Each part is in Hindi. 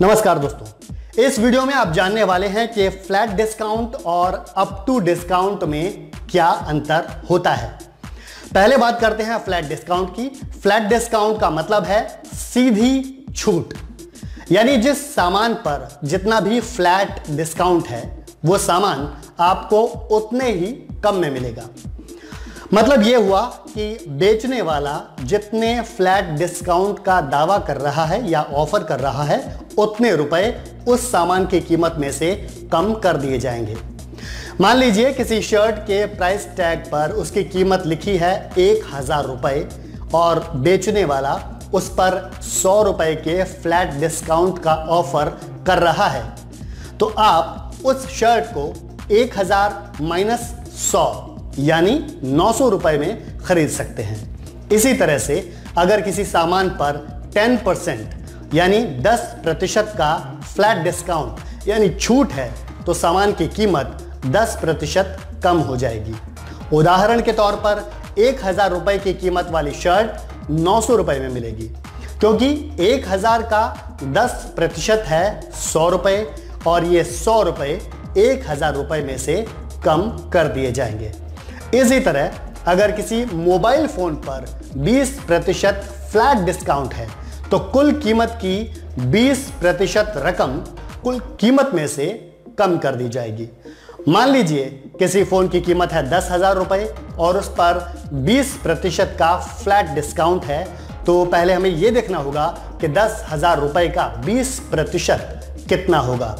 नमस्कार दोस्तों, इस वीडियो में आप जानने वाले हैं कि फ्लैट डिस्काउंट और अप टू डिस्काउंट में क्या अंतर होता है। पहले बात करते हैं फ्लैट डिस्काउंट की। फ्लैट डिस्काउंट का मतलब है सीधी छूट, यानी जिस सामान पर जितना भी फ्लैट डिस्काउंट है वो सामान आपको उतने ही कम में मिलेगा। मतलब यह हुआ कि बेचने वाला जितने फ्लैट डिस्काउंट का दावा कर रहा है या ऑफर कर रहा है उतने रुपए उस सामान की कीमत में से कम कर दिए जाएंगे। मान लीजिए किसी शर्ट के प्राइस टैग पर उसकी कीमत लिखी है 1000 रुपए और बेचने वाला उस पर 100 रुपए के फ्लैट डिस्काउंट का ऑफर कर रहा है, तो आप उस शर्ट को 1000 माइनस 100 यानी 900 रुपए में खरीद सकते हैं। इसी तरह से अगर किसी सामान पर 10% यानी 10% का फ्लैट डिस्काउंट यानी छूट है तो सामान की कीमत 10% कम हो जाएगी। उदाहरण के तौर पर 1000 रुपए की कीमत वाली शर्ट 900 रुपए में मिलेगी, क्योंकि 1000 का 10% है 100 रुपए और ये 100 रुपए 1000 रुपए में से कम कर दिए जाएंगे। इसी तरह अगर किसी मोबाइल फोन पर 20% फ्लैट डिस्काउंट है तो कुल कीमत की 20% रकम कुल कीमत में से कम कर दी जाएगी। मान लीजिए किसी फोन की कीमत है 10,000 रुपए और उस पर 20% का फ्लैट डिस्काउंट है, तो पहले हमें यह देखना होगा कि 10,000 रुपए का 20% कितना होगा।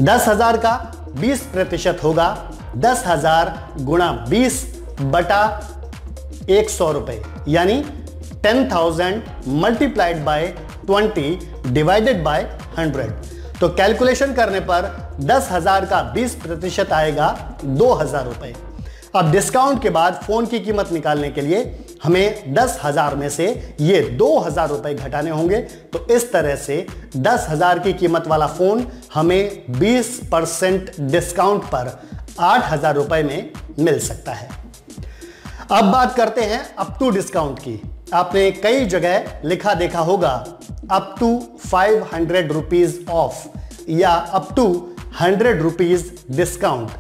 10,000 का 20% होगा 10,000 गुणा 20 बटा 100 रुपए, यानी 10,000 मल्टीप्लाइड बाय 20 डिवाइडेड बाय 100। तो कैलकुलेशन करने पर 10,000 का 20% आएगा 2,000 रुपए। अब डिस्काउंट के बाद फोन की कीमत निकालने के लिए हमें 10,000 में से ये 2,000 रुपए घटाने होंगे। तो इस तरह से 10,000 की कीमत वाला फोन हमें 20% डिस्काउंट पर 8,000 रुपए में मिल सकता है। अब बात करते हैं अप टू डिस्काउंट की। आपने कई जगह लिखा देखा होगा अप टू 500 रुपीज ऑफ या अप टू 100 रुपीज डिस्काउंट,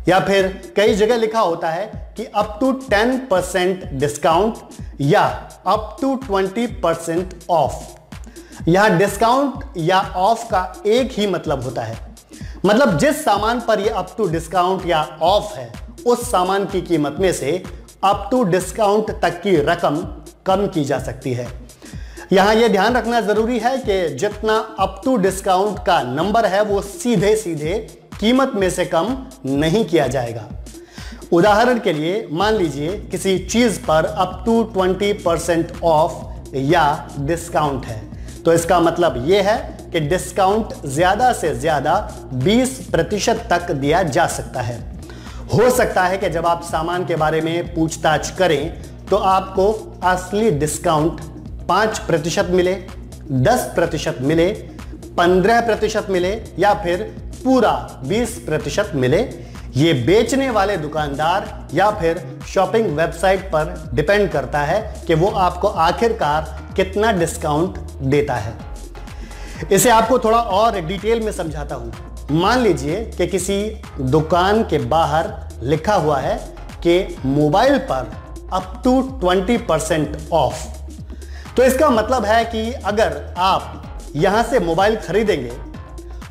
या फिर कई जगह लिखा होता है कि अप टू 10% डिस्काउंट या अप टू 20% ऑफ। यहां डिस्काउंट या ऑफ का एक ही मतलब होता है, मतलब जिस सामान पर यह अप टू डिस्काउंट या ऑफ है उस सामान की कीमत में से अप टू डिस्काउंट तक की रकम कम की जा सकती है। यहां यह ध्यान रखना जरूरी है कि जितना अप टू डिस्काउंट का नंबर है वो सीधे सीधे कीमत में से कम नहीं किया जाएगा। उदाहरण के लिए मान लीजिए किसी चीज पर अप टू 20% ऑफ या डिस्काउंट है, तो इसका मतलब यह है कि डिस्काउंट ज्यादा से ज्यादा 20% तक दिया जा सकता है। हो सकता है कि जब आप सामान के बारे में पूछताछ करें तो आपको असली डिस्काउंट 5% मिले, 10% मिले, 15% मिले या फिर पूरा 20% मिले। ये बेचने वाले दुकानदार या फिर शॉपिंग वेबसाइट पर डिपेंड करता है कि वो आपको आखिरकार कितना डिस्काउंट देता है। इसे आपको थोड़ा और डिटेल में समझाता हूं। मान लीजिए कि किसी दुकान के बाहर लिखा हुआ है कि मोबाइल पर अप टू 20% ऑफ, तो इसका मतलब है कि अगर आप यहां से मोबाइल खरीदेंगे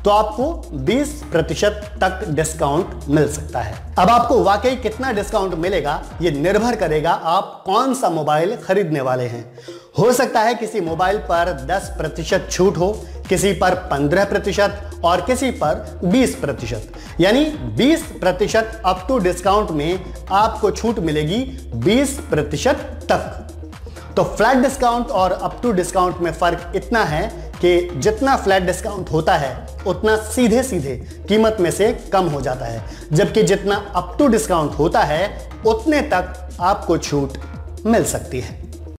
तो आपको 20% तक डिस्काउंट मिल सकता है। अब आपको वाकई कितना डिस्काउंट मिलेगा यह निर्भर करेगा आप कौन सा मोबाइल खरीदने वाले हैं। हो सकता है किसी मोबाइल पर 10% छूट हो, किसी पर 15% और किसी पर 20%, यानी 20% अप टू डिस्काउंट में आपको छूट मिलेगी 20% तक। तो फ्लैट डिस्काउंट और अप टू डिस्काउंट में फर्क इतना है कि जितना फ्लैट डिस्काउंट होता है उतना सीधे सीधे कीमत में से कम हो जाता है, जबकि जितना अप टू डिस्काउंट होता है उतने तक आपको छूट मिल सकती है।